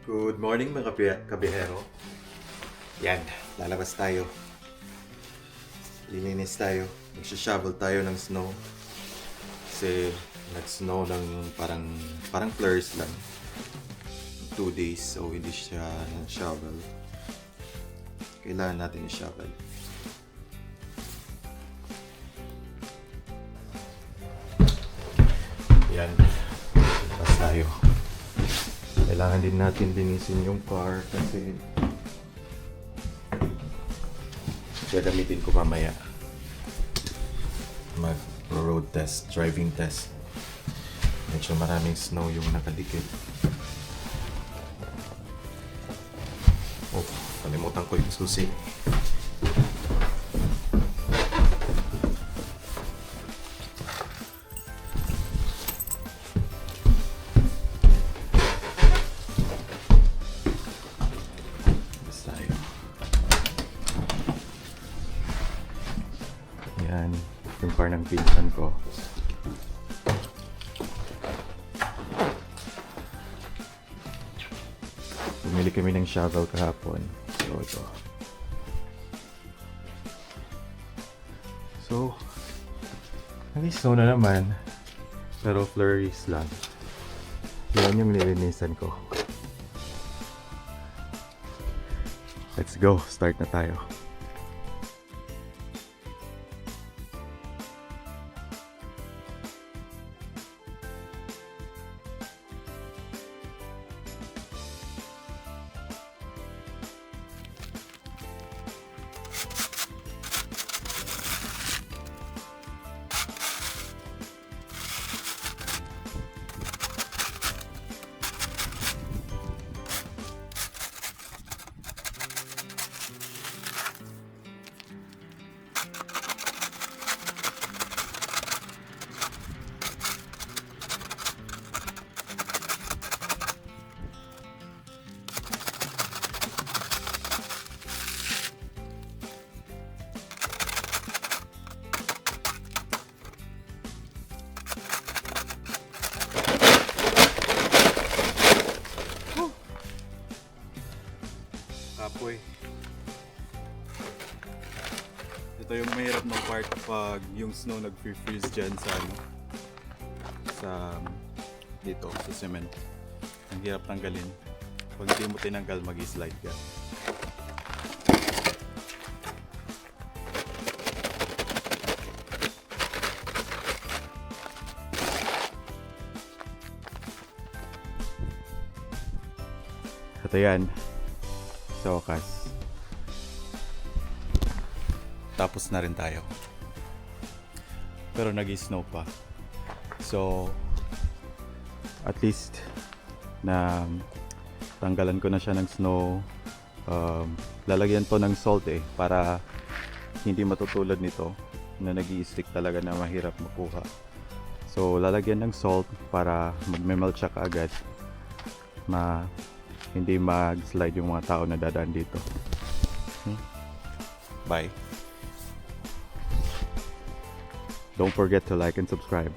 Good morning mga kabihero. Yan, lalabas tayo. Lilinis tayo. Magsha-shovel tayo ng snow. Kasi nag-snow ng parang flurries lang. 2 days, so hindi siya na-shovel. Kailangan natin i-shovel. Yan, lalabas tayo. Kailangan din natin linisin yung car kasi gagamitin ko mamaya mag-road test, driving test. Medyo maraming snow yung nakadikit. Oh, kalimutan ko yung susi. Yan, yung car ng pinsan ko. Bumili kami ng shovel kahapon. So, ito. So, nag-snow na naman. Pero flurries lang. Yan yung nilinisan ko. Let's go, start na tayo. Kapoy. Ito yung mahirap ng part pag yung snow nag-freeze dyan sa dito sa cement. Ang hirap tanggalin. Pag hindi mo tinanggal, mag-slide ka. Ito yan. Sa wakas. Tapos na rin tayo. Pero nag-snow pa. So, at least na tanggalan ko na siya ng snow. Lalagyan to ng salt para hindi matutulad nito na nag-i-stick talaga na mahirap makuha. So, lalagyan ng salt para mag-melt siya kaagad. Hindi mag-slide yung mga tao na dadaan dito. Bye. Don't forget to like and subscribe.